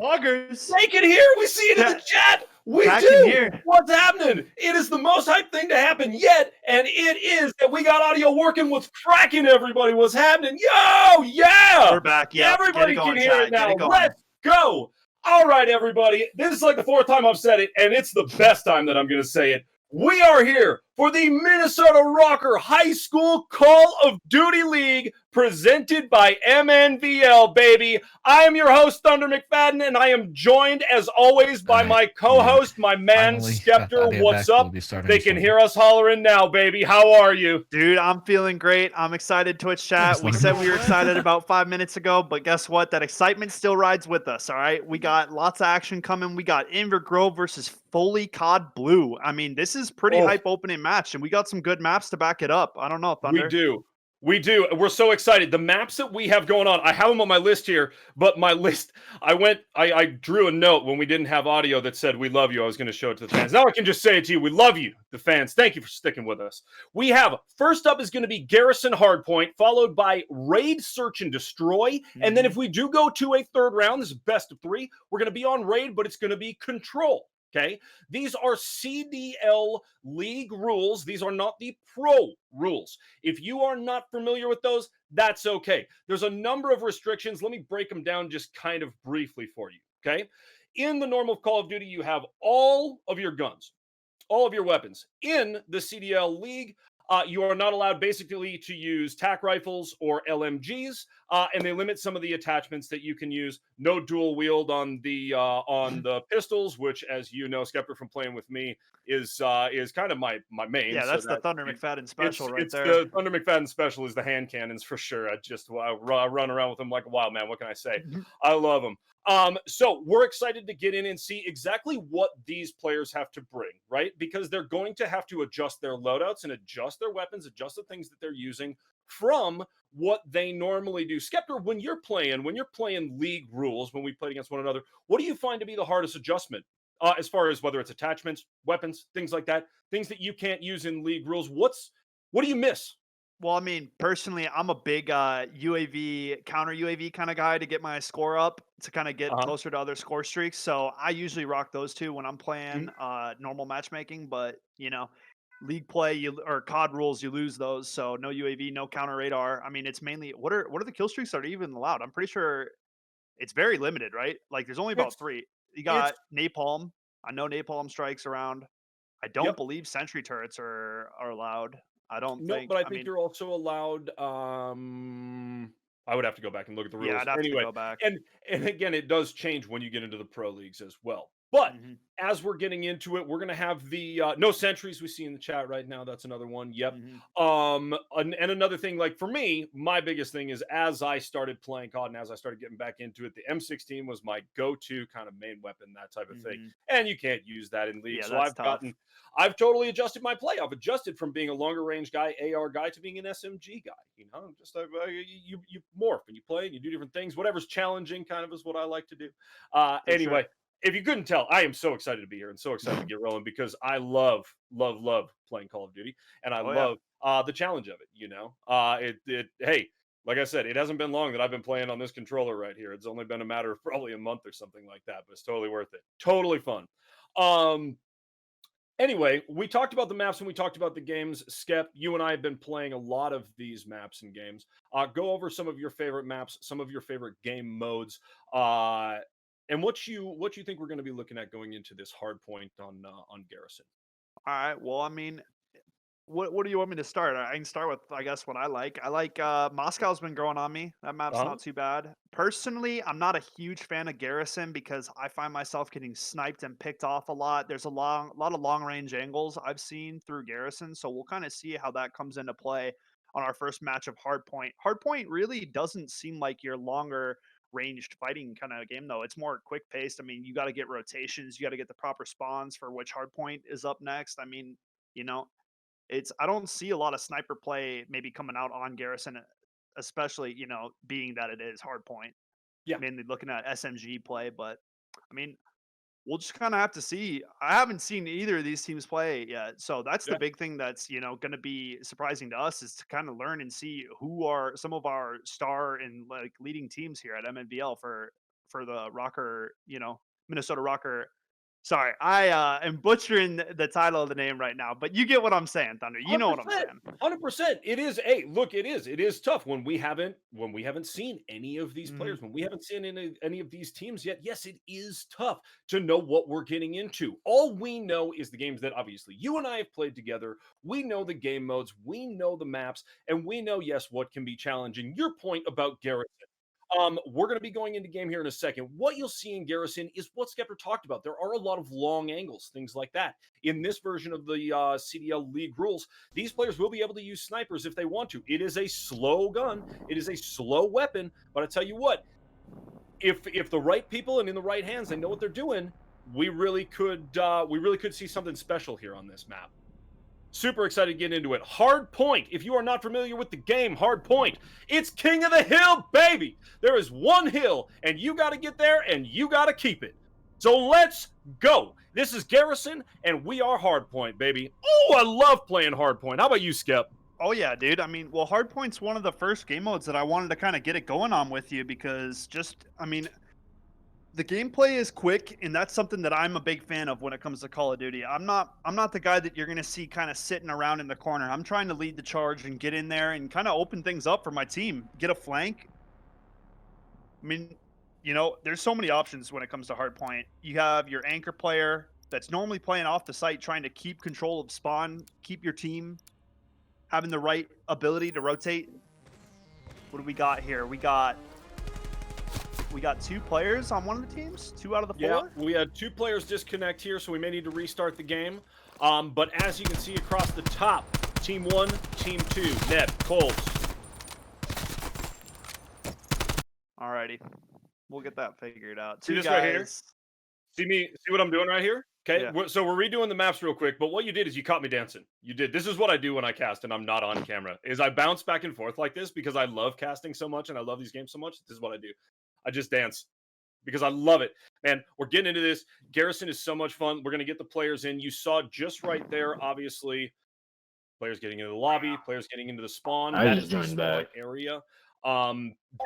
Augers. They can hear. We see it in the chat. We Chat do. can hear. What's happening? It is the most hyped thing to happen yet, and it is that we got audio working. What's cracking, everybody? What's happening? Yo, yeah. We're back. Yeah, Everybody going, can hear chat. it now. Get it going. Let's go. All right, everybody. This is like the 4th time I've said it, and it's the best time that I'm going to say it. We are here for the Minnesota Rokkr High School Call of Duty League presented by MNVL, baby. I am your host, Thunder McFadden, and I am joined, as always, by my co-host, my man, Skeptor. What's up? They can hear us hollering now, baby. How are you? Dude, I'm feeling great. I'm excited, Twitch chat. We said we were excited about 5 minutes ago, but guess what? That excitement still rides with us, all right? We got lots of action coming. We got Inver Grove versus Foley CoD Blue. I mean, this is pretty hype opening match, and we got some good maps to back it up. I don't know, Thunder. We do. We do. We're so excited. The maps that we have going on, I have them on my list here, but my list, I drew a note when we didn't have audio that said, "We love you." I was going to show it to the fans. Now I can just say it to you. We love you, the fans. Thank you for sticking with us. We have, first up is going to be Garrison Hardpoint, followed by Raid Search and Destroy. And then if we do go to a third round, this is best of 3, we're going to be on Raid, but it's going to be Control. Okay, these are CDL League rules. These are not the pro rules. If you are not familiar with those, that's okay. There's a number of restrictions. Let me break them down just kind of briefly for you. Okay, in the normal Call of Duty, you have all of your guns, all of your weapons. In the CDL League, you are not allowed basically to use TAC rifles or LMGs, and they limit some of the attachments that you can use. No dual wield on the pistols, which, as you know, Skeptor, from playing with me, is kind of my main. Yeah, that's the Thunder McFadden special right there. The Thunder McFadden special is the hand cannons for sure. I run around with them like a wild man. What can I say? I love them. So we're excited to get in and see exactly what these players have to bring, right? Because they're going to have to adjust their loadouts and adjust their weapons, adjust the things that they're using from what they normally do. Skeptor, when you're playing league rules, when we play against one another, what do you find to be the hardest adjustment? As far as whether it's attachments, weapons, things like that, things that you can't use in league rules, what do you miss? Well, I mean, personally, I'm a big UAV, counter UAV kind of guy to get my score up, to kind of get closer to other score streaks. So I usually rock those two when I'm playing normal matchmaking. But, you know, league play or COD rules, you lose those. So no UAV, no counter radar. I mean, it's mainly what are the kill streaks that are even allowed? I'm pretty sure it's very limited, right? Like there's only about 3. You got napalm. I know napalm strikes around. I don't believe sentry turrets are allowed. I don't think. But I think you're also allowed. I would have to go back and look at the rules. Yeah, I'd have to go back. And again, it does change when you get into the pro leagues as well. But as we're getting into it, we're going to have the no sentries we see in the chat right now. That's another one. Yep. And another thing, like for me, my biggest thing is as I started playing COD and as I started getting back into it, the M16 was my go-to kind of main weapon, that type of thing. And you can't use that in league. Yeah, so I've totally adjusted my play. I've adjusted from being a longer range guy, AR guy, to being an SMG guy. You know, just you morph and you play and you do different things. Whatever's challenging, kind of, is what I like to do. Anyway. Sure. If you couldn't tell, I am so excited to be here and so excited to get rolling because I love playing Call of Duty, and I love the challenge of it. You know, hey, like I said, it hasn't been long that I've been playing on this controller right here. It's only been a matter of probably a month or something like that, but it's totally worth it. Totally fun. Anyway, we talked about the maps and we talked about the games. Skep, you and I have been playing a lot of these maps and games. Go over some of your favorite maps, some of your favorite game modes. And what you think we're going to be looking at going into this hard point on Garrison? All right. Well, I mean, what do you want me to start? I can start with, I guess, what I like. I like Moscow's been growing on me. That map's not too bad. Personally, I'm not a huge fan of Garrison because I find myself getting sniped and picked off a lot. There's a lot of long range angles I've seen through Garrison, so we'll kind of see how that comes into play on our first match of Hardpoint. Hardpoint really doesn't seem like your longer ranged fighting kind of game, though. It's more quick paced. I mean, you got to get rotations, you got to get the proper spawns for which Hardpoint is up next. I mean, you know, I don't see a lot of sniper play maybe coming out on Garrison, especially, you know, being that it is Hardpoint. Yeah. Mainly looking at SMG play, but I mean, we'll just kind of have to see. I haven't seen either of these teams play yet. So that's the big thing that's, you know, going to be surprising to us, is to kind of learn and see who are some of our star and like leading teams here at MNVL for for the Rokkr, Minnesota Rokkr. Sorry, I am butchering the title of the name right now, but you get what I'm saying, Thunder. You know what I'm saying. 100%. It is. Hey, look, it is tough when we haven't seen any of these players, when we haven't seen any of these teams yet. Yes, it is tough to know what we're getting into. All we know is the games that obviously you and I have played together. We know the game modes, we know the maps, and we know, yes, what can be challenging. Your point about Garrison. We're going to be going into game here in a second. What you'll see in Garrison is what Skeptor talked about. There are a lot of long angles, things like that. In this version of the CDL League rules, these players will be able to use snipers if they want to. It is a slow gun. It is a slow weapon. But I tell you what, if the right people and in the right hands, they know what they're doing, we really could see something special here on this map. Super excited to get into it. Hardpoint. If you are not familiar with the game, Hardpoint, it's king of the hill, baby. There is one hill, and you got to get there, and you got to keep it. So let's go. This is Garrison, and we are Hardpoint, baby. Oh, I love playing Hardpoint. How about you, Skep? Oh, yeah, dude. I mean, well, Hardpoint's one of the first game modes that I wanted to kind of get it going on with you because the gameplay is quick, and that's something that I'm a big fan of when it comes to Call of Duty. I'm not the guy that you're going to see kind of sitting around in the corner. I'm trying to lead the charge and get in there and kind of open things up for my team, get a flank. I mean, there's so many options when it comes to Hardpoint. You have your anchor player that's normally playing off the site, trying to keep control of spawn, keep your team having the right ability to rotate. What do we got here? We got 2 players on one of the teams, 2 out of the 4. Yeah, we had 2 players disconnect here, so we may need to restart the game. But as you can see across the top, Team 1, Team 2, Ned, Coles. Alrighty, we'll get that figured out. See 2 this guys. right here? See what I'm doing right here? Okay, Yeah. So we're redoing the maps real quick, but what you did is you caught me dancing. You did. This is what I do when I cast and I'm not on camera, is I bounce back and forth like this because I love casting so much and I love these games so much. This is what I do. I just dance because I love it. Man, we're getting into this. Garrison is so much fun. We're going to get the players in. You saw just right there, obviously, players getting into the lobby, players getting into the spawn. I That just is a joined small back. area.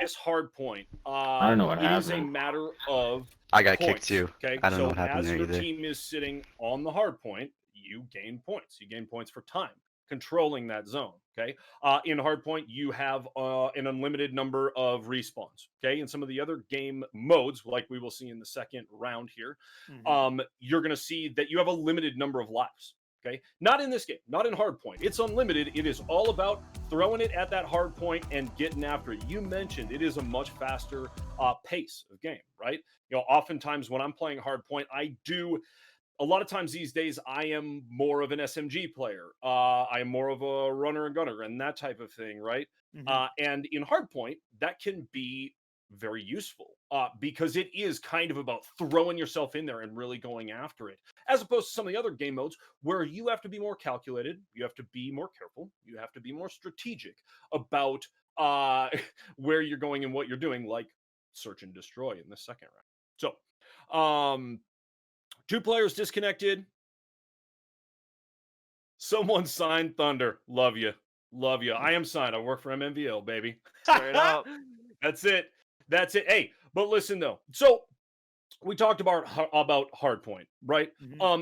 This hard point, I don't know what it is a happened. matter of I got points, kicked too. okay? I don't know what happened as there your either. team is sitting on the hard point, you gain points. You gain points for time controlling that zone. Okay. In Hardpoint, you have an unlimited number of respawns. Okay. In some of the other game modes, like we will see in the second round here, you're going to see that you have a limited number of lives. Okay. Not in this game, not in Hardpoint. It's unlimited. It is all about throwing it at that hard point and getting after it. You mentioned it is a much faster pace of game, right? Oftentimes when I'm playing Hardpoint, a lot of times these days, I am more of an SMG player. I am more of a runner and gunner and that type of thing, right? And in Hardpoint, that can be very useful because it is kind of about throwing yourself in there and really going after it, as opposed to some of the other game modes where you have to be more calculated, you have to be more careful, you have to be more strategic about where you're going and what you're doing, like search and destroy in the second round. So, 2 players disconnected. Someone signed Thunder. Love you. Love you. I am signed. I work for MNVL, baby. Straight up. That's it. Hey, but listen though. So we talked about Hardpoint, right?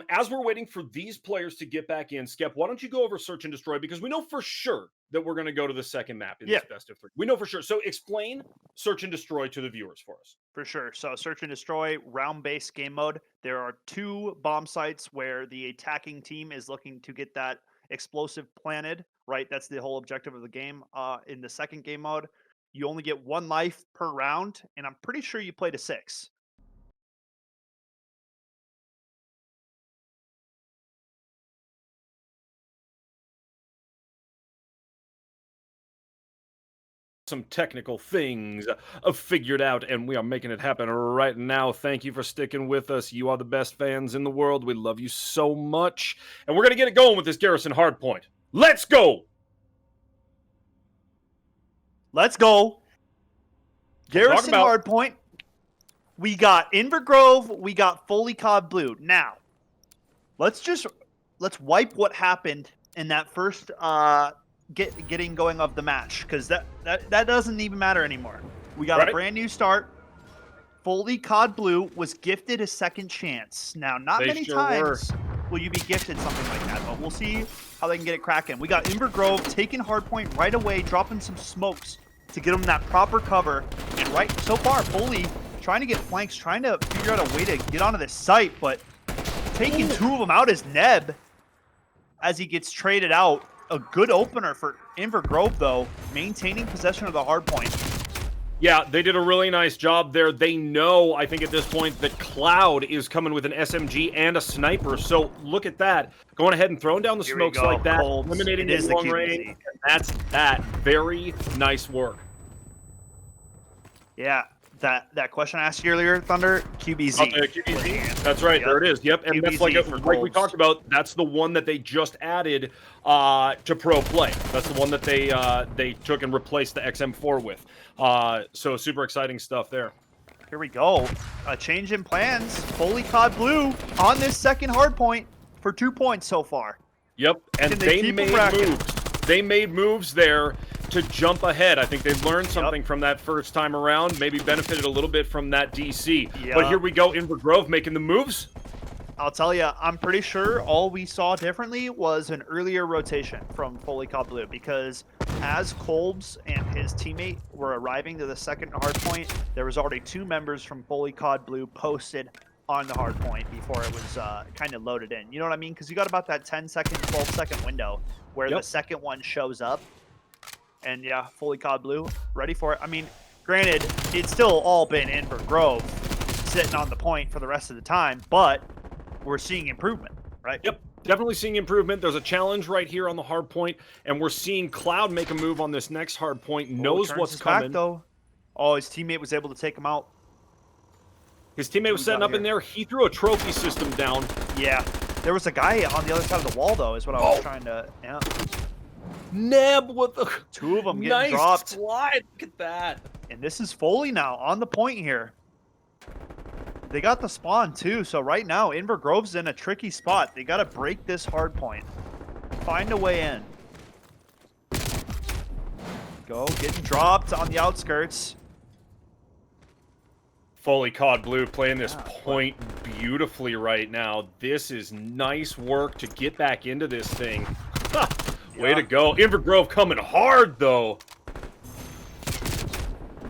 As we're waiting for these players to get back in, Skep, why don't you go over Search and Destroy? Because we know for sure that we're going to go to the second map in this best of 3. We know for sure. So explain Search and Destroy to the viewers for us. For sure. So Search and Destroy, round-based game mode. There are 2 bomb sites where the attacking team is looking to get that explosive planted, right? That's the whole objective of the game. In the second game mode, you only get 1 life per round, and I'm pretty sure you play to 6. Some technical things figured out, and we are making it happen right now. Thank you for sticking with us. You are the best fans in the world. We love you so much, and we're gonna get it going with this Garrison Hardpoint. Let's go. Let's go. Garrison Hardpoint. We got Inver Grove. We got fully COD Blue. Now, let's wipe what happened in that first getting going of the match, because that doesn't even matter anymore. We got a brand new start. Fully CoD Blue was gifted a second chance. Now, not They many sure times will you be gifted something like that, but we'll see how they can get it cracking. We got Inver Grove taking Hardpoint right away, dropping some smokes to get them that proper cover. And right so far, Fully trying to get flanks, trying to figure out a way to get onto this site, but taking two of them out is Neb as he gets traded out. A good opener for Inver Grove, though, maintaining possession of the Hardpoint. Yeah, they did a really nice job there. They know, I think at this point, that Cloud is coming with an SMG and a sniper. So look at that. Going ahead and throwing down the smokes like that, eliminating the long range. That's that. Very nice work. Yeah, that question I asked you earlier, Thunder, QBZ. QBZ. That's right. Yep. There it is. Yep. And QBZ that's like we talked about, that's the one that they just added to Pro Play. That's the one that they took and replaced the XM4 with. So super exciting stuff there. Here we go. A change in plans. Fully CoD Blue on this second Hardpoint for 2 points so far. Yep. And they made moves. They made moves there to jump ahead. I think they've learned something from that first time around, maybe benefited a little bit from that DC. But here we go, Inver Grove making the moves. I'll tell you, I'm pretty sure all we saw differently was an earlier rotation from Fully CoD Blue, because as Kolbs and his teammate were arriving to the second Hardpoint, there was already 2 members from Fully CoD Blue posted on the Hardpoint before it was kind of loaded in. You know what I mean? Because you got about that 10-second, 12-second window where the second one shows up. And yeah, Fully CoD Blue, ready for it. I mean, granted, it's still all been Inver Grove sitting on the point for the rest of the time, but we're seeing improvement, right? Yep, definitely seeing improvement. There's a challenge right here on the hard point, and we're seeing Cloud make a move on this next hard point, knows what's coming. Back, though. Oh, his teammate was able to take him out. His teammate was setting up in there. He threw a trophy system down. Yeah, there was a guy on the other side of the wall, though, is what I was trying to... Yeah. Neb with the 2 of them getting dropped. Slide. Look at that. And this is Fully now on the point here. They got the spawn too, so right now Inver Grove's in a tricky spot. They got to break this hard point, find a way in. Go, getting dropped on the outskirts. Fully CoD Blue playing this point beautifully right now. This is nice work to get back into this thing. Way to go. Inver Grove coming hard, though.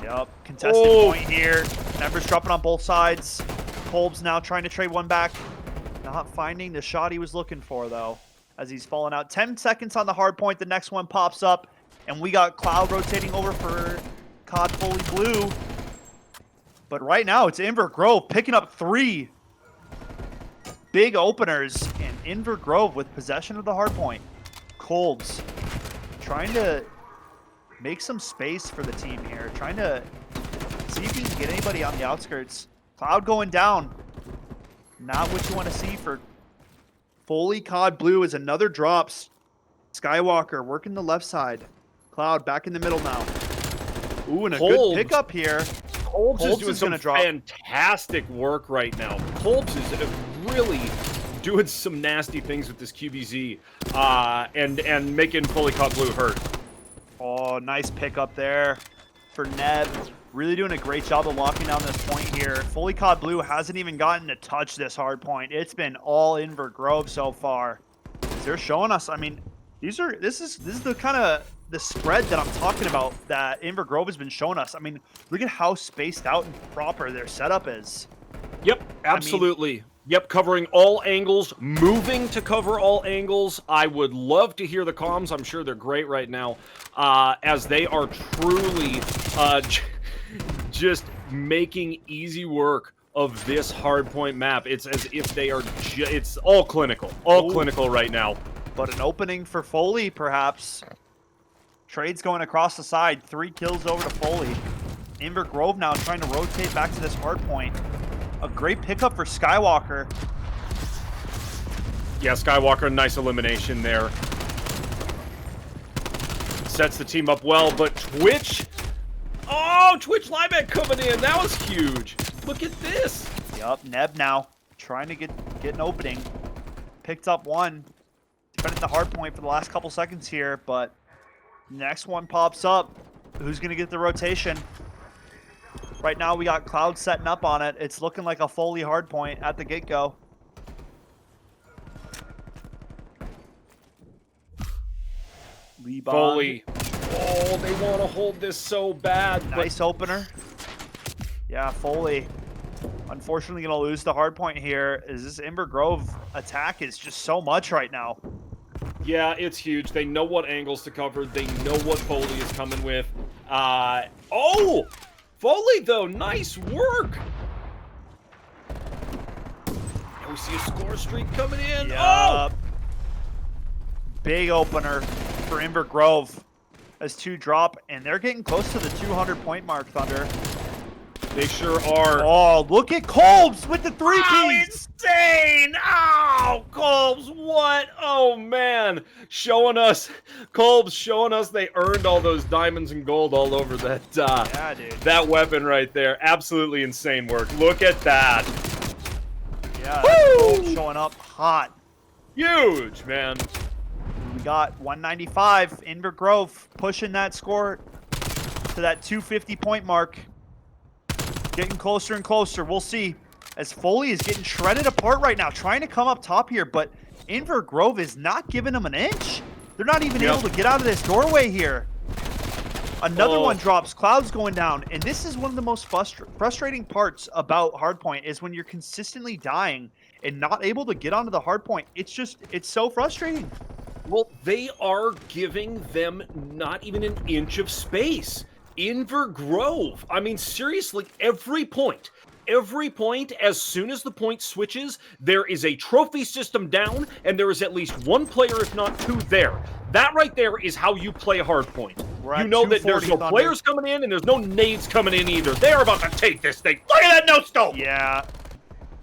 Yep. Contested point here. Members dropping on both sides. Kolb's now trying to trade one back. Not finding the shot he was looking for, though, as he's falling out. 10 seconds on the hard point. The next one pops up, and we got Cloud rotating over for CoD Fully Blue. But right now, it's Inver Grove picking up 3 big openers, and Inver Grove with possession of the hard point. Kolbs trying to make some space for the team here, trying to see if he can get anybody on the outskirts. Cloud going down. Not what you want to see for Fully CoD Blue as another drops. Skywalker working the left side. Cloud back in the middle now. Ooh, and a good pickup here. Kolbs is doing some fantastic work right now. Kolbs is really doing some nasty things with this QBZ and making Fully CoD Blue hurt. Oh, nice pickup there for Neb. Really doing a great job of locking down this point here. Fully CoD Blue hasn't even gotten to touch this hard point. It's been all Inver Grove so far. They're showing us, I mean, this is the kind of the spread that I'm talking about that Inver Grove has been showing us. I mean, look at how spaced out and proper their setup is. Yep, absolutely. Yep, covering all angles, moving to cover all angles. I would love to hear the comms. I'm sure they're great right now, as they are truly just making easy work of this hardpoint map. It's as if they are, it's all clinical right now. But an opening for Fully, perhaps. Trades going across the side. 3 kills over to Fully. Inver Grove now trying to rotate back to this hardpoint. A great pickup for Skywalker. Yeah, Skywalker, nice elimination there. Sets the team up well, but Twitch... Oh, Twitch Liveback coming in. That was huge. Look at this. Yup, Neb now trying to get an opening. Picked up 1. Defending the hard point for the last couple seconds here, but next one pops up. Who's going to get the rotation? Right now, we got Cloud setting up on it. It's looking like a Foley hardpoint at the get-go. Foley. Oh, they want to hold this so bad. Nice opener. Yeah, Foley. Unfortunately, going to lose the hardpoint here. Is this Inver Grove attack is just so much right now. Yeah, it's huge. They know what angles to cover. They know what Foley is coming with. Oh! Foley, though, nice work. And we see a score streak coming in. Yeah. Oh! Big opener for Inver Grove as 2 drop, and they're getting close to the 200-point mark, Thunder. They sure are. Oh, look at Kolbs with the 3-piece. Oh, insane. Oh, Kolbs, what? Oh, man. Kolbs showing us they earned all those diamonds and gold all over that, yeah, dude. That weapon right there. Absolutely insane work. Look at that. Yeah, Kolbs showing up hot. Huge, man. We got 195. Inver Grove pushing that score to that 250-point mark. Getting closer and closer. We'll see. As Foley is getting shredded apart right now, trying to come up top here, but Inver Grove is not giving them an inch. They're not even able to get out of this doorway here. Another one drops. Cloud's going down. And this is one of the most frustrating parts about Hardpoint is when you're consistently dying and not able to get onto the hardpoint. It's so frustrating. Well, they are giving them not even an inch of space. Inver Grove. I mean, seriously, every point, as soon as the point switches, there is a trophy system down, and there is at least 1 player, if not 2, there. That right there is how you play Hardpoint. You know that there's no players coming in, and there's no nades coming in either. They're about to take this thing. Look at that no-scope! Yeah.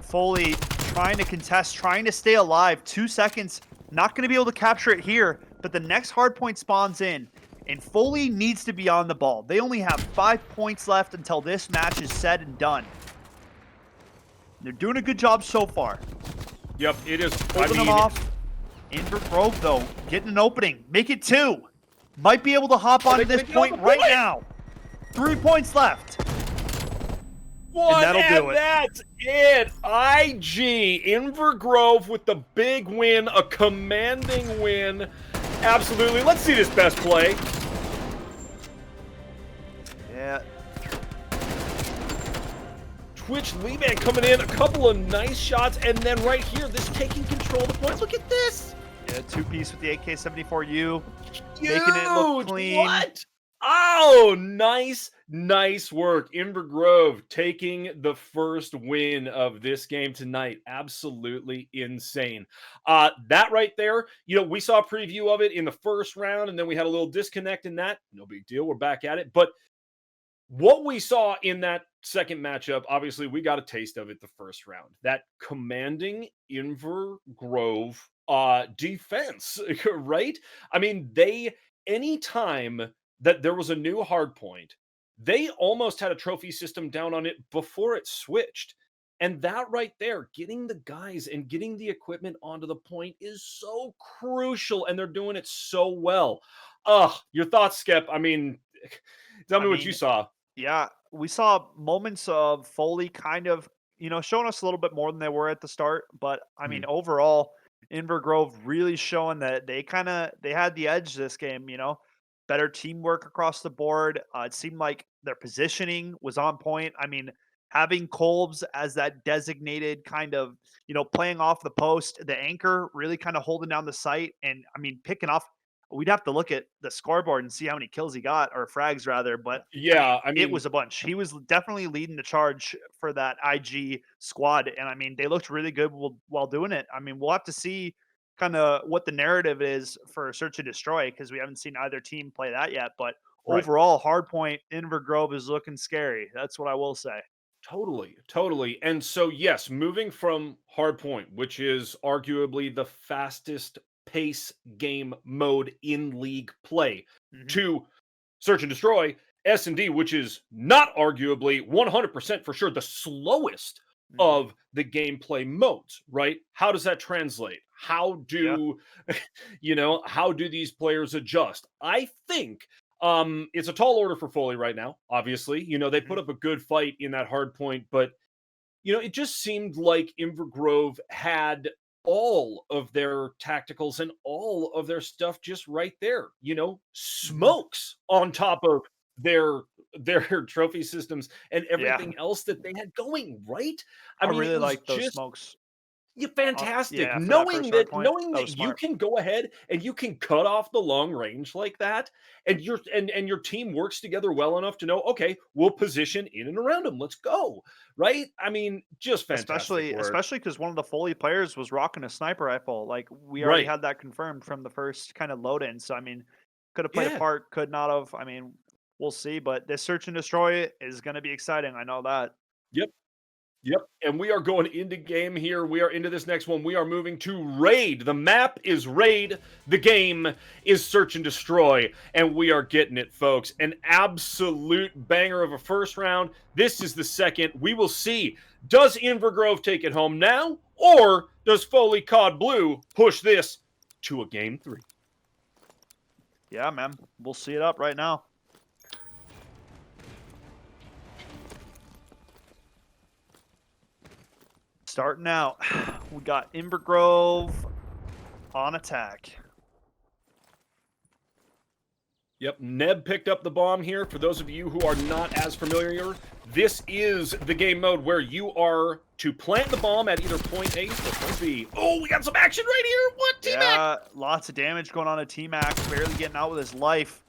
Foley trying to contest, trying to stay alive. 2 seconds. Not going to be able to capture it here, but the next hardpoint spawns in. And Foley needs to be on the ball. They only have 5 points left until this match is said and done. They're doing a good job so far. Yep, it is. Holding them off. Inver Grove, though, getting an opening. Make it 2. Might be able to hop onto this point right now. 3 points left. One, and that'll do it. That's it. IG, Inver Grove with the big win, a commanding win. Absolutely. Let's see this best play. Yeah. Twitch Lee-Man coming in, a couple of nice shots, and then right here, this taking control of the points. Look at this. Yeah, 2-piece with the AK-74U. Huge. Making it look clean. What? Oh, nice work. Inver Grove taking the first win of this game tonight. Absolutely insane. That right there, we saw a preview of it in the first round, and then we had a little disconnect in that. No big deal. We're back at it. But what we saw in that second matchup, obviously, we got a taste of it the first round. That commanding Inver Grove defense, right? I mean, anytime that there was a new hard point, they almost had a trophy system down on it before it switched. And that right there, getting the guys and getting the equipment onto the point is so crucial, and they're doing it so well. Your thoughts, Skep? I mean, tell me what you saw. Yeah, we saw moments of Foley kind of, showing us a little bit more than they were at the start. But, I mean, overall, Inver Grove really showing that they had the edge this game, better teamwork across the board. It seemed like their positioning was on point. I mean, having Kolbs as that designated kind of, playing off the post, the anchor, really kind of holding down the site. And, I mean, picking off, we'd have to look at the scoreboard and see how many kills he got, or frags rather. But yeah, I mean it was a bunch. He was definitely leading the charge for that IG squad. And, I mean, they looked really good while doing it. I mean, we'll have to see kind of what the narrative is for Search and Destroy, because we haven't seen either team play that yet. But overall, Hardpoint, Inver Grove is looking scary. That's what I will say. Totally. And so, yes, moving from Hardpoint, which is arguably the fastest pace game mode in league play, to Search and Destroy, S&D, which is not arguably 100% for sure the slowest of the gameplay modes, right? How does that translate? How do how do these players adjust? I think It's a tall order for Foley right now, obviously. You know, they put up a good fight in that hard point, but, you know, it just seemed like Inver Grove had all of their tacticals and all of their stuff just right there. You know, smokes on top of their trophy systems and Yeah, everything else that they had going, right? I I mean, it really was like those just smokes. yeah, fantastic. Yeah, for that first hard point, Knowing that was that you smart. can go ahead and you can cut off the long range like that, and your team works together well enough to know, okay, we'll position in and around them. Let's go. Right? I mean, just fantastic work. Especially because one of the Foley players was rocking a sniper rifle. Like we already Right. had that confirmed from the first kind of load in. So I mean, could have played a Yeah. part, could not have. I mean, we'll see. But this search and destroy is going to be exciting. I know that. Yep. Yep, and we are going into game here. We are into this next one. We are moving to Raid. The map is Raid. The game is Search and Destroy, and we are getting it, folks. An absolute banger of a first round. This is the second. We will see, does Inver Grove take it home now, or does Foley CoD Blue push this to a game 3? Yeah, man. We'll see it up right now. Starting out, we got Inver Grove on attack. Yep, Neb picked up the bomb here. For those of you who are not as familiar, this is the game mode where you are to plant the bomb at either point A or point B. Oh, we got some action right here. What, T-Mac? Yeah, lots of damage going on to T-Mac, barely getting out with his life.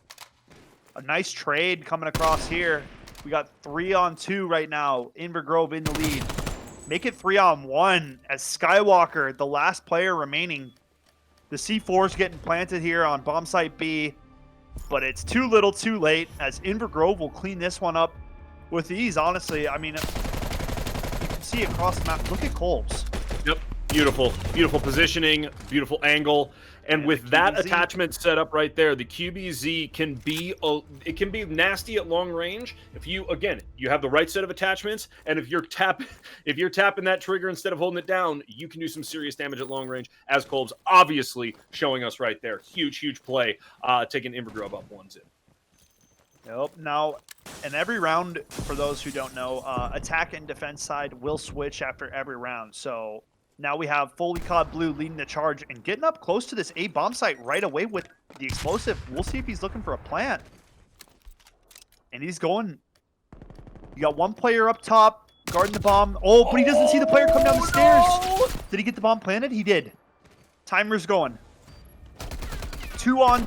A nice trade coming across here. We got 3-on-2 right now. Inver Grove in the lead. Make it 3-on-1 as Skywalker, the last player remaining. The C4 is getting planted here on bomb site B, but it's too little too late as Inver Grove will clean this one up with ease, honestly. I mean, you can see across the map. Look at Kolbs. Yep, beautiful. Beautiful positioning, beautiful angle. And with that attachment set up right there, the QBZ can be nasty at long range. If you have the right set of attachments, and if you're tapping that trigger instead of holding it down, you can do some serious damage at long range. As Kolbs obviously showing us right there, huge play, taking Inver Grove up 1-0. Yep. Now, in every round, for those who don't know, attack and defense side will switch after every round. So now we have Foley CoD Blue leading the charge and getting up close to this A bomb site right away with the explosive. We'll see if he's looking for a plant. And he's going. You got one player up top guarding the bomb. Oh, but he doesn't see the player come down the stairs. Did he get the bomb planted? He did. Timer's going. 2-on-1.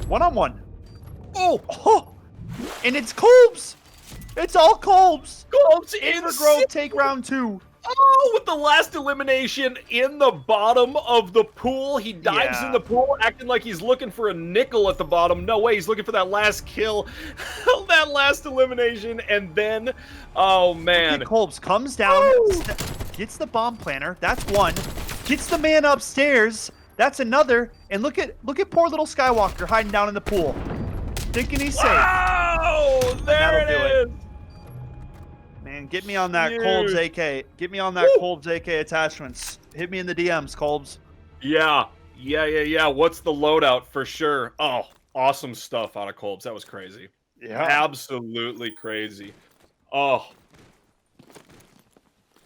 1-on-1. Oh! And it's Kolbs! It's all Kolbs! Kolbs Inver Grove take round 2. Oh, with the last elimination in the bottom of the pool. He dives in the pool, acting like he's looking for a nickel at the bottom. No way, he's looking for that last kill, that last elimination, and then, oh man. Kolbs comes down, gets the bomb planter. That's one. Gets the man upstairs. That's another. And look at poor little Skywalker hiding down in the pool, thinking he's safe. Oh, there it is. Man, get me on that Kolbs AK. Get me on that Kolbs AK attachments. Hit me in the DMs, Kolbs. Yeah. What's the loadout for sure? Oh, awesome stuff out of Kolbs. That was crazy. Yeah. Absolutely crazy. Oh.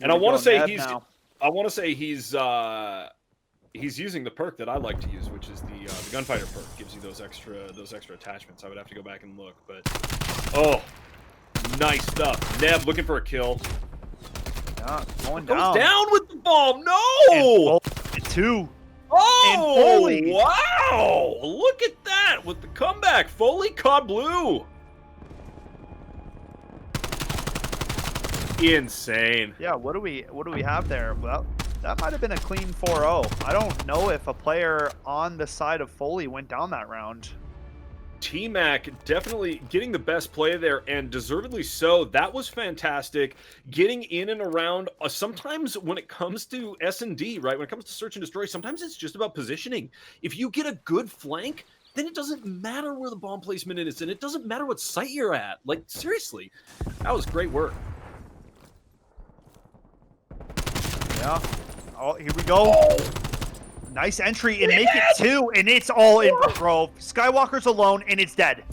And I want to say he's using the perk that I like to use, which is the gunfighter perk. Gives you those extra attachments. I would have to go back and look, but oh. Nice stuff. Neb looking for a kill. Yeah, going down. Goes down with the bomb. No! And 2. Oh, wow! Look at that with the comeback. Foley CoD Blue. Insane. Yeah, what do we have there? Well, that might have been a clean 4-0. I don't know if a player on the side of Foley went down that round. T-Mac definitely getting the best play there, and deservedly so. That was fantastic. Getting in and around. Sometimes when it comes to S&D, right, when it comes to search and destroy, sometimes it's just about positioning. If you get a good flank, then it doesn't matter where the bomb placement is, and it doesn't matter what site you're at. Like, seriously, that was great work. Yeah. Oh, here we go. Nice entry and make it 2, and it's all Inver Grove. Skywalker's alone, and it's dead.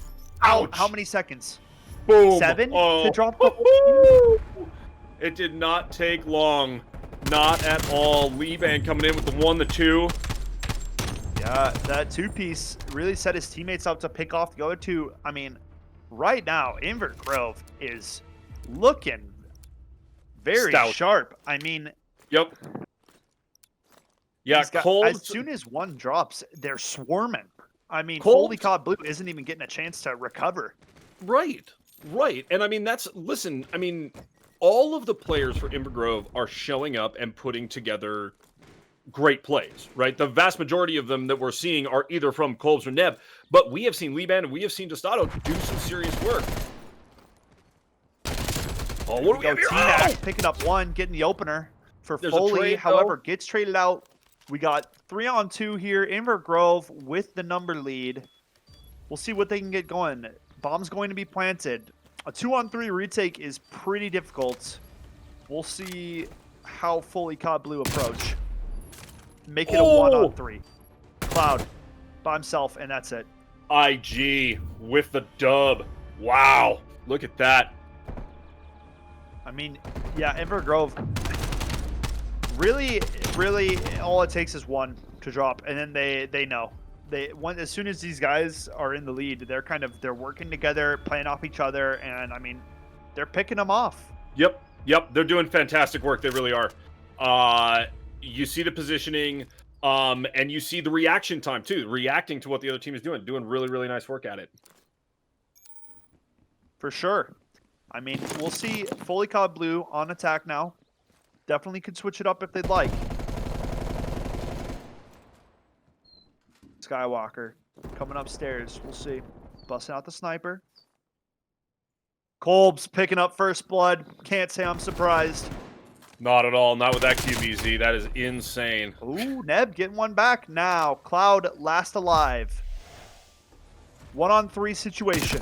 Ouch. How many seconds? Boom. 7 Oh. to drop. It did not take long. Not at all. Liban coming in with the 1, the 2. Yeah, that 2-piece really set his teammates up to pick off the other 2. I mean, right now, Inver Grove is looking very Stout. sharp. I mean, Yep. Yeah, as soon as one drops, they're swarming. I mean, Cold. Holy CoD Blue isn't even getting a chance to recover. Right. And I mean, listen, I mean, all of the players for Inver Grove are showing up and putting together great plays, right? The vast majority of them that we're seeing are either from Kolbs or Neb, but we have seen Liban and we have seen Tostado do some serious work. Oh, what do we have here? T-Mac picking up 1, getting the opener for There's a Foley. trade, However, though. gets traded out. We got 3-on-2 here. Inver Grove with the number lead. We'll see what they can get going. Bomb's going to be planted. A 2-on-3 retake is pretty difficult. We'll see how fully CoD Blue approach. Make it a 1-on-3. Cloud by himself, and that's it. IG with the dub. Wow. Look at that. I mean, yeah, Inver Grove, really, all it takes is 1 to drop, and then they know. As soon as these guys are in the lead, they're working together, playing off each other, and I mean, they're picking them off. Yep, they're doing fantastic work. They really are. You see the positioning, and you see the reaction time too, reacting to what the other team is doing really nice work at it. For sure. I mean, we'll see Fully CoD Blue on attack now. Definitely could switch it up if they'd like. Skywalker coming upstairs. We'll see. Busting out the sniper. Kolbs picking up first blood. Can't say I'm surprised. Not at all. Not with that QBZ. That is insane. Ooh, Neb getting 1 back now. Cloud last alive. 1-on-3 situation.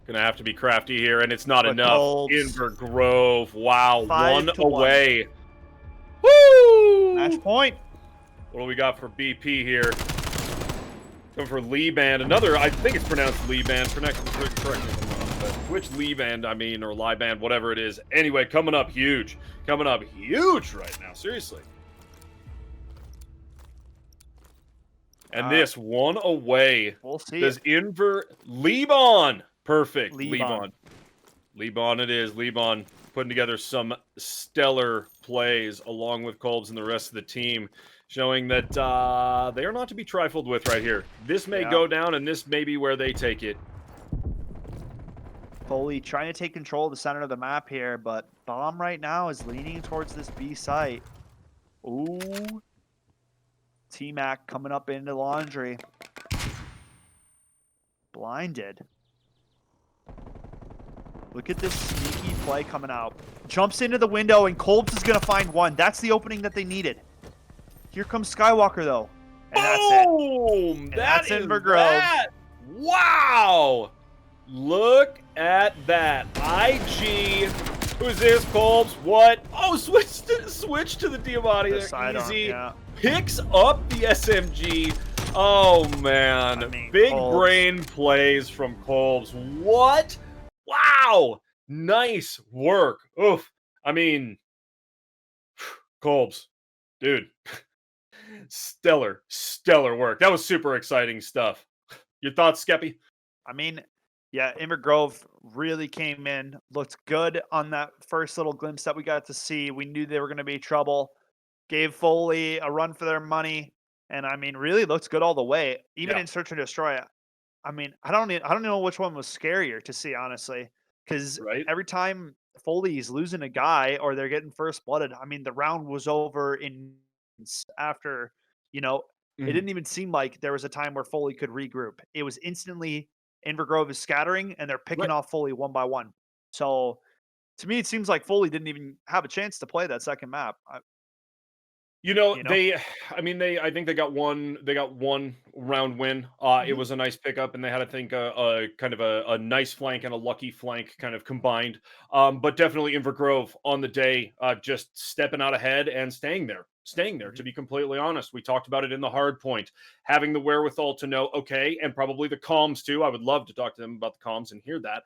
Gonna have to be crafty here, and it's not enough. Kolbs. Inver Grove. Wow, 1 away. 1. Woo! Match point. What do we got for BP here? Coming for Liban. Another, I think it's pronounced Liban. Correct me if I'm wrong, but which Liban, I mean, or Liban, whatever it is. Anyway, coming up huge. Coming up huge right now. Seriously. And this 1 away. We'll see. Does Inver Liban. Perfect. Liban it is. Liban putting together some stellar plays along with Kolbs and the rest of the team, showing that they are not to be trifled with right here. This may go down, and this may be where they take it. Foley trying to take control of the center of the map here, but Bomb right now is leaning towards this B site. Ooh. T-Mac coming up into Laundry. Blinded. Look at this sneaky play coming out. Jumps into the window, and Kolbs is going to find 1. That's the opening that they needed. Here comes Skywalker, though. And that's it. Boom! That's Inver Grove. Wow! Look at that. IG. Who's this, Kolbs? What? Oh, switch to the Diamante there. Easy. Yeah. Picks up the SMG. Oh, man. I mean, Big Kolbs. brain plays from Kolbs. What? Wow! Nice work. Oof. I mean, Kolbs. Dude. Stellar work. That was super exciting stuff. Your thoughts, Skeppy? I mean, yeah, Inver Grove really came in, looked good on that first little glimpse that we got to see. We knew they were going to be trouble. Gave Foley a run for their money, and I mean, really looked good all the way. Even in Search and Destroy, I mean, I don't know which one was scarier to see, honestly, because every time Foley's losing a guy or they're getting first blooded, I mean, the round was over in after, it didn't even seem like there was a time where Foley could regroup. It was instantly Inver Grove is scattering and they're picking off Foley 1 by 1. So to me, it seems like Foley didn't even have a chance to play that second map. You know, You know? I think they got one round win. It Mhm. was a nice pickup, and they had, I think, a kind of a nice flank and a lucky flank kind of combined. But definitely Inver Grove on the day, just stepping out ahead and staying there. Staying there, to Mhm. be completely honest. We talked about it in the hard point, having the wherewithal to know, okay, and probably the comms too. I would love to talk to them about the comms and hear that.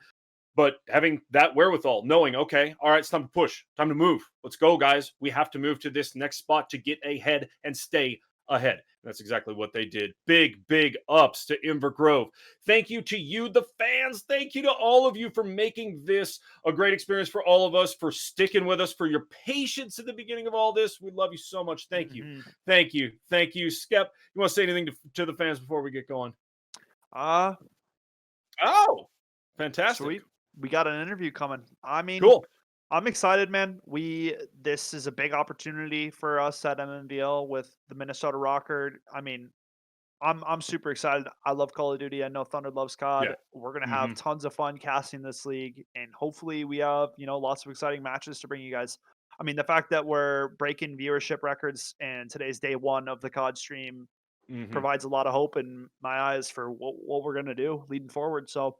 But having that wherewithal, knowing, okay, all right, it's time to push, time to move. Let's go, guys. We have to move to this next spot to get ahead and stay ahead. And that's exactly what they did. Big, big ups to Inver Grove. Thank you to you, the fans. Thank you to all of you for making this a great experience for all of us, for sticking with us, for your patience at the beginning of all this. We love you so much. Thank you. Mhm. Thank you. Thank you. Skep, you want to say anything to the fans before we get going? Uh, Oh, fantastic. Sweet. We got an interview coming. I mean, Cool. I'm excited, man. This is a big opportunity for us at MNVL with the Minnesota Rokkr. I mean, I'm super excited. I love Call of Duty. I know Thunder loves Yeah. COD. We're gonna Hmm. have tons of fun casting this league, and hopefully we have lots of exciting matches to bring you guys. I mean, the fact that we're breaking viewership records and today's day one of the COD stream Hmm. provides a lot of hope in my eyes for what we're gonna do leading forward. So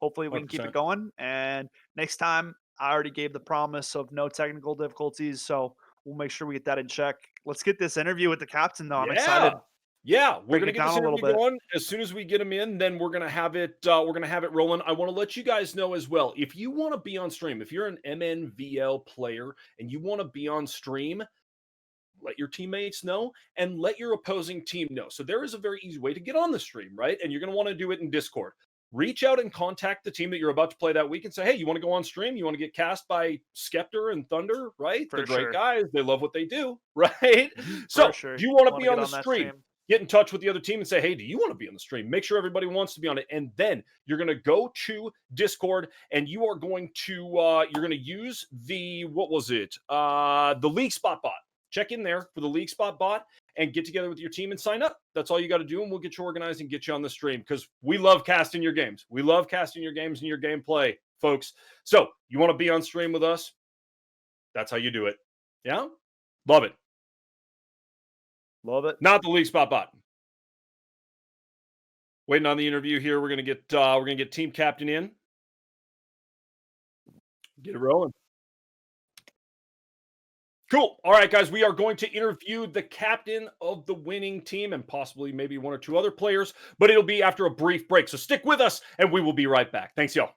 hopefully we can keep it 100%. going. And next time, I already gave the promise of no technical difficulties, so we'll make sure we get that in check. Let's get this interview with the captain, though. I'm Yeah. excited. Yeah, we're Break gonna it get down this a little interview bit. going. As soon as we get him in, then we're gonna have it rolling. I want to let you guys know as well. If you want to be on stream, if you're an MNVL player and you want to be on stream, let your teammates know and let your opposing team know. So there is a very easy way to get on the stream, right? And you're going to want to do it in Discord. Reach out and contact the team that you're about to play that week and say, hey, you want to go on stream? You want to get cast by Skeptor and Thunder, right? They're For great sure. guys. They love what they do, right? For So sure. do you want to Want be to on get the on that stream? stream. Get in touch with the other team and say, hey, do you want to be on the stream? Make sure everybody wants to be on it. And then you're going to go to Discord and you are going to you're going to use the the League Spot bot. Check in there for the League Spot bot and get together with your team and sign up. That's all you got to do, and we'll get you organized and get you on the stream because we love casting your games. We love casting your games and your gameplay, folks. So you want to be on stream with us? That's how you do it. Yeah, love it. Love it. Not the League Spot bot. Waiting on the interview here. We're gonna get team captain in. Get it rolling. Cool. All right, guys, we are going to interview the captain of the winning team and possibly maybe one or two other players, but it'll be after a brief break. So stick with us and we will be right back. Thanks, y'all.